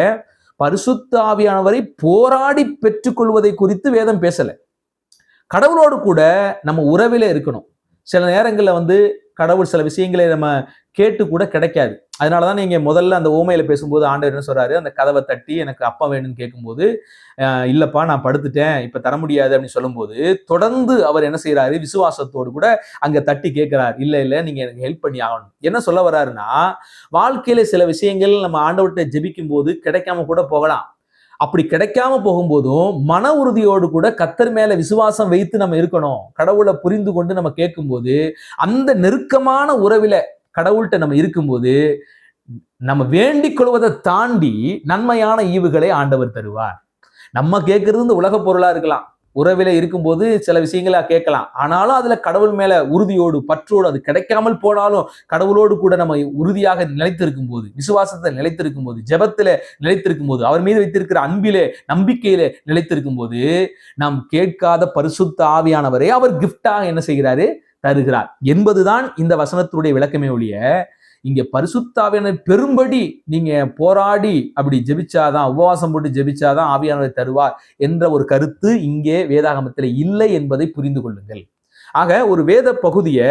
பரிசுத்த ஆவியானவரை போராடி பெற்றுக்கொள்வதை குறித்து வேதம் பேசல. கடவுளோடு கூட நம்ம உறவில இருக்கணும். சில நேரங்கள்ல வந்து கடவுள் சில விஷயங்களை நம்ம கேட்டு கூட கிடைக்காது. அதனாலதான் நீங்க முதல்ல அந்த ஓமையில பேசும்போது ஆண்டவர் என்ன சொல்றாரு, அந்த கதவை தட்டி எனக்கு அப்பா வேணும்னு கேட்கும்போது இல்லப்பா நான் படுத்துட்டேன் இப்ப தர முடியாது அப்படின்னு சொல்லும்போது தொடர்ந்து அவர் என்ன செய்யறாரு, விசுவாசத்தோடு கூட அங்க தட்டி கேட்கிறார், இல்ல நீங்க எனக்கு ஹெல்ப் பண்ணி ஆகணும். என்ன சொல்ல வர்றாருன்னா, வாழ்க்கையில சில விஷயங்கள் நம்ம ஆண்டவர்கிட்ட ஜெபிக்கும் போது கிடைக்காம கூட போகலாம். அப்படி கிடைக்காம போகும்போதும் மன உறுதியோடு கூட கர்த்தர் மேல விசுவாசம் வைத்து நம்ம இருக்கணும். கடவுளை புரிந்து கொண்டு நம்ம கேட்கும்போது அந்த நெருக்கமான உறவில கடவுள்கிட்ட நம்ம இருக்கும்போது நம்ம வேண்டிக் கொள்வதை தாண்டி நன்மையான ஈவுகளை ஆண்டவர் தருவார். நம்ம கேட்கறது இந்த உலக பொருளா இருக்கலாம், உறவில இருக்கும்போது சில விஷயங்களா கேட்கலாம். ஆனாலும் அதுல கடவுள் மேல உறுதியோடு பற்றோடு, அது கிடைக்காமல் போனாலும் கடவுளோடு கூட நம்ம உறுதியாக நிலைத்திருக்கும் போது, விசுவாசத்தை நிலைத்திருக்கும் போது, ஜெபத்தில நிலைத்திருக்கும் போது, அவர் மீது வைத்திருக்கிற அன்பிலே நம்பிக்கையிலே நிலைத்திருக்கும் போது நாம் கேட்காத பரிசுத்த ஆவியானவரை அவர் கிஃப்டாக என்ன செய்கிறாரு, தருகிறார் என்பதுதான் இந்த வசனத்துடைய விளக்கமே ஒழிய இங்க பரிசுத்த ஆவியானவர் பெரும்படி நீங்க போராடி அப்படி ஜெபிச்சாதான், உபவாசம் போட்டு ஜெபிச்சாதான் ஆவியானவரை தருவார் என்ற ஒரு கருத்து இங்கே வேதாகமத்தில் இல்லை என்பதை புரிந்து கொள்ளுங்கள். ஆக ஒரு வேத பகுதியை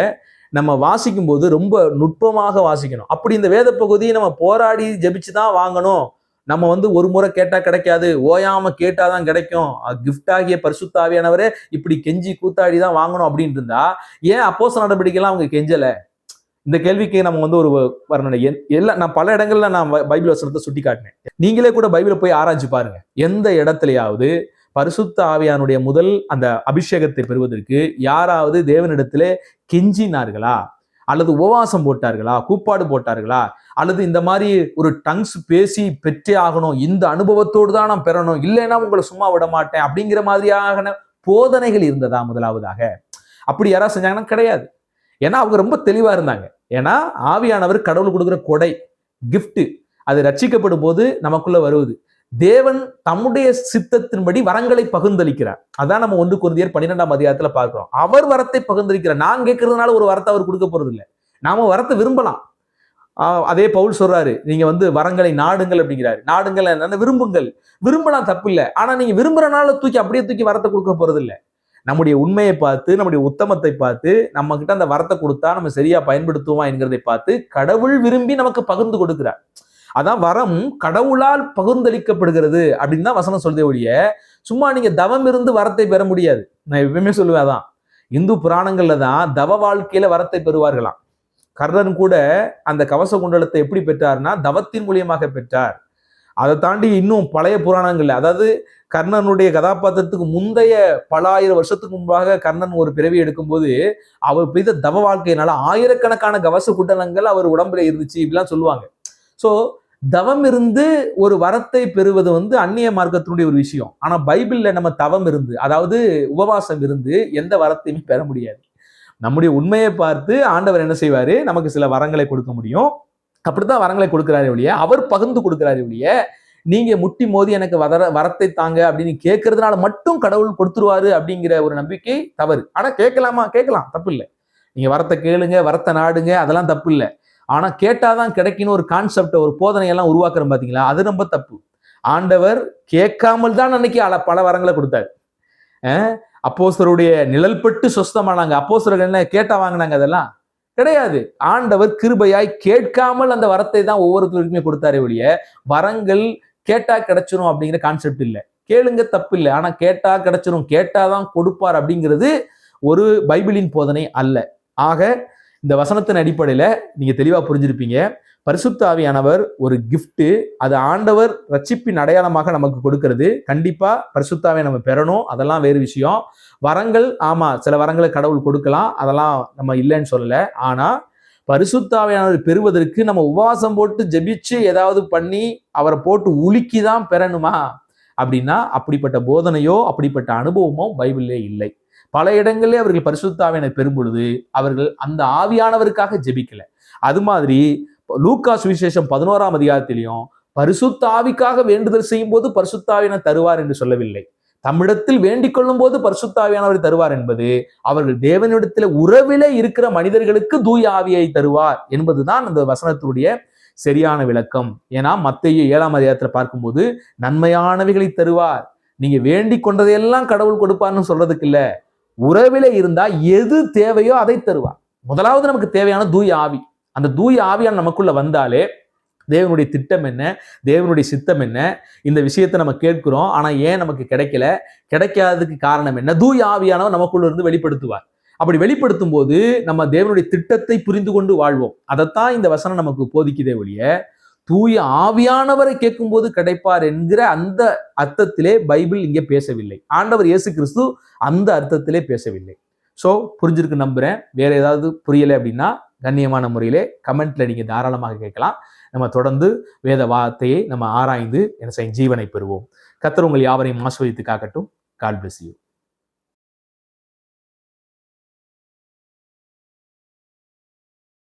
நம்ம வாசிக்கும் போது ரொம்ப நுட்பமாக வாசிக்கணும். அப்படி இந்த வேத பகுதியை நம்ம போராடி ஜெபிச்சுதான் வாங்கணும், நம்ம வந்து ஒரு முறை கேட்டா கிடைக்காது, ஓயாம கேட்டாதான் கிடைக்கும், கிஃப்ட் ஆகிய பரிசுத்த ஆவியானவரே இப்படி கெஞ்சி கூத்தாடிதான் வாங்கணும் அப்படின்னு இருந்தா ஏன் அப்போஸ்தல நடவடிக்கைலாம் அவங்க கெஞ்சல? இந்த கேள்விக்கு நம்ம வந்து ஒரு வர்ணனை எல்லாம் நான் பல இடங்கள்ல நான் பைபிள் வசனத்தை சுட்டி காட்டினேன். நீங்களே கூட பைபிளை போய் ஆராய்ச்சி பாருங்க. எந்த இடத்துலயாவது பரிசுத்த ஆவியானுடைய முதல் அந்த அபிஷேகத்தை பெறுவதற்கு யாராவது தேவனிடத்திலே கெஞ்சினார்களா, அல்லது உபவாசம் போட்டார்களா, கூப்பாடு போட்டார்களா, அல்லது இந்த மாதிரி ஒரு டங்ஸ் பேசி பெற்றே ஆகணும், இந்த அனுபவத்தோடு தான் நான் பெறணும், இல்லைன்னா உங்களை சும்மா விட மாட்டேன் அப்படிங்கிற மாதிரியான போதனைகள் இருந்ததா? முதலாவதாக அப்படி யாராவது செஞ்சாங்கன்னா கிடையாது. ஏன்னா அவங்க ரொம்ப தெளிவா இருந்தாங்க. ஏன்னா ஆவியானவர் கடவுள் கொடுக்குற கொடை, கிஃப்ட், அது ரட்சிக்கப்படும் போது நமக்குள்ள வருவது. தேவன் தம்முடைய சித்தத்தின்படி வரங்களை பகிர்ந்தளிக்கிறார். அதான் நம்ம 1 கொரிந்தியர் 12ஆம் அதிகாரத்துல பார்க்கிறோம். அவர் வரத்தை பகிர்ந்தளிக்கிறார். நான் கேட்கறதுனால ஒரு வரத்தை அவர் கொடுக்க போறது இல்லை. நாம வரத்தை விரும்பலாம். அதே பவுல் சொல்றாரு, நீங்க வந்து வரங்களை நாடுங்கள் அப்படிங்கிறாரு. நாடுங்கள் என்னன்னா விரும்புங்கள், விரும்பலாம் தப்பு இல்லை. ஆனா நீங்க விரும்புறனால அப்படியே தூக்கி வரத்தை கொடுக்க போறது இல்லை. நம்முடைய உண்மையை பார்த்து, நம்முடைய உத்தமத்தை பார்த்து, நம்ம கிட்ட அந்த வரத்தை கொடுத்தா நம்ம சரியா பயன்படுத்துவோமா என்கிறதை பார்த்து கடவுள் விரும்பி நமக்கு பகிர்ந்து கொடுக்கிறார். அதான் வரம் கடவுளால் பகிர்ந்தளிக்கப்படுகிறது அப்படின்னு தான் வசனம் சொல்றதே ஒழிய, சும்மா நீங்க தவம் இருந்து வரத்தை பெற முடியாது. நான் எப்பவுமே சொல்லுவேன் அதான். இந்து புராணங்கள்ல தான் தவ வாழ்க்கையில வரத்தை பெறுவார்களாம். கர்ணன் கூட அந்த கவச குண்டலத்தை எப்படி பெற்றார்னா தவத்தின் மூலியமாக பெற்றார். அதை தாண்டி இன்னும் பழைய புராணங்கள்ல, அதாவது கர்ணனுடைய கதாபாத்திரத்துக்கு முந்தைய பல ஆயிரம் வருஷத்துக்கு முன்பாக கர்ணன் ஒரு பிறவி எடுக்கும்போது அவர் பெய்த தவ வாழ்க்கையினால ஆயிரக்கணக்கான கவச குண்டலங்கள் அவர் உடம்புல இருந்துச்சு இப்படிலாம் சொல்லுவாங்க. ஸோ தவம் இருந்து ஒரு வரத்தை பெறுவது அந்நிய மார்க்கத்தினுடைய ஒரு விஷயம். ஆனா பைபிள்ல நம்ம தவம் இருந்து, அதாவது உபவாசம் இருந்து எந்த வரத்தையுமே பெற முடியாது. நம்முடைய உண்மையை பார்த்து ஆண்டவர் என்ன செய்வாரு, நமக்கு சில வரங்களை கொடுக்க முடியும். அப்படித்தான் வரங்களை கொடுக்கிறாரு ஒழிய, அவர் பகிர்ந்து கொடுக்கிறாரு ஒழிய, நீங்க முட்டி மோதி எனக்கு வரத்தை தாங்க அப்படின்னு கேட்கறதுனால மட்டும் கடவுள் கொடுத்துருவாரு அப்படிங்கிற ஒரு நம்பிக்கை தவறு. ஆனா கேட்கலாமா? கேட்கலாம், தப்பு இல்லை. நீங்க வரத்தை கேளுங்க, வரத்தை நாடுங்க, அதெல்லாம் தப்பு இல்லை. ஆனா கேட்டாதான் கிடைக்கணும் ஒரு கான்செப்ட், ஒரு போதனையெல்லாம் உருவாக்குறோம் பாத்தீங்களா, அது ரொம்ப தப்பு. ஆண்டவர் கேட்காமல் தான் அன்னைக்கு பல வரங்களை கொடுத்தாரு. அப்போஸ்தலருடைய நிழல் பட்டு சொஸ்தமானாங்க. அப்போஸ்தலர்கள் என்ன கேட்டா வாங்கினாங்க? அதெல்லாம் கிடையாது. ஆண்டவர் கிருபையாய் கேட்காமல் அந்த வரத்தை தான் ஒவ்வொருத்தருக்குமே கொடுத்தாரே ஒழிய, வரங்கள் கேட்டா கிடைச்சிரும் அப்படிங்கிற கான்செப்ட் இல்லை. கேளுங்க, தப்பு இல்லை. ஆனா கேட்டா கிடைச்சிரும், கேட்டாதான் கொடுப்பார் அப்படிங்கிறது ஒரு பைபிளின் போதனை அல்ல. ஆக இந்த வசனத்தின் அடிப்படையில நீங்க தெளிவா புரிஞ்சிருப்பீங்க. பரிசுத்த ஆவியானவர் ஒரு கிஃப்ட். அது ஆண்டவர் ரட்சிப்பின் அடையாளமாக நமக்கு கொடுக்கிறது. கண்டிப்பா பரிசுத்த ஆவியை நம்ம பெறணும், அதெல்லாம் வேறு விஷயம். வரங்கள், ஆமா, சில வரங்களை கடவுள் கொடுக்கலாம், அதெல்லாம் நம்ம இல்லைன்னு சொல்லல. ஆனா பரிசுத்த ஆவியானவர் பெறுவதற்கு நம்ம உபவாசம் போட்டு ஜெபிச்சு ஏதாவது பண்ணி அவரை போட்டு உலுக்கிதான் பெறணுமா அப்படின்னா அப்படிப்பட்ட போதனையோ அப்படிப்பட்ட அனுபவமோ பைபிளிலே இல்லை. பல இடங்களிலே அவர்கள் பரிசுத்த ஆவியானவர் பெறும் பொழுது அவர்கள் அந்த ஆவியானவருக்காக ஜெபிக்கல. அது மாதிரி லூக்கா சுவிசேஷம் 11ஆம் அதிகாரத்திலையும் பரிசுத்த ஆவிக்காக வேண்டுதல் செய்யும் போது பரிசுத்த ஆவியானவர் தருவார் என்று சொல்லவில்லை. தம்மிடத்தில் வேண்டிக் கொள்ளும் போது பரிசுத்த ஆவியானவர் தருவார் என்பது அவர்கள் தேவனிடத்தில் உறவிலே இருக்கிற மனிதர்களுக்கு தூய ஆவியை தருவார் என்பதுதான் அந்த வசனத்துடைய சரியான விளக்கம். ஏன்னா மத்தேயு 7ஆம் அதிகாரத்துல பார்க்கும்போது நன்மையானவைகளை தருவார், நீங்க வேண்டிக் கொண்டதையெல்லாம் கடவுள் கொடுப்பார்னு சொல்றதுக்கு இல்ல, உறவிலே இருந்தா எது தேவையோ அதை தருவார். முதலாவது நமக்கு தேவையான தூய ஆவி. அந்த தூய ஆவியான நமக்குள்ள வந்தாலே தேவனுடைய திட்டம் என்ன, தேவனுடைய சித்தம் என்ன, இந்த விஷயத்தை நம்ம கேட்கிறோம், ஆனா ஏன் நமக்கு கிடைக்கல, கிடைக்காததுக்கு காரணம் என்ன, தூய ஆவியானவர் நமக்குள்ள இருந்து வெளிப்படுத்துவார். அப்படி வெளிப்படுத்தும் போது நம்ம தேவனுடைய திட்டத்தை புரிந்து கொண்டு வாழ்வோம். அதைத்தான் இந்த வசனம் நமக்கு போதிக்குதே ஒழிய, தூய ஆவியானவரை கேட்கும் போது கிடைப்பார் என்கிற அந்த அர்த்தத்திலே பைபிள் இங்கே பேசவில்லை. ஆண்டவர் இயேசு கிறிஸ்து அந்த அர்த்தத்திலே பேசவில்லை. ஸோ புரிஞ்சிருக்கு நம்புறேன். வேற ஏதாவது புரியலை அப்படின்னா கண்ணியமான முறையிலே கமெண்ட்ல நீங்க தாராளமாக கேட்கலாம். நம்ம தொடர்ந்து வேத வார்த்தையை நம்ம ஆராய்ந்து என்ன செய்யும், ஜீவனை பெறுவோம். கர்த்தர் உங்கள் யாவரையும் ஆசீர்வதித்து காக்கட்டும். God bless you.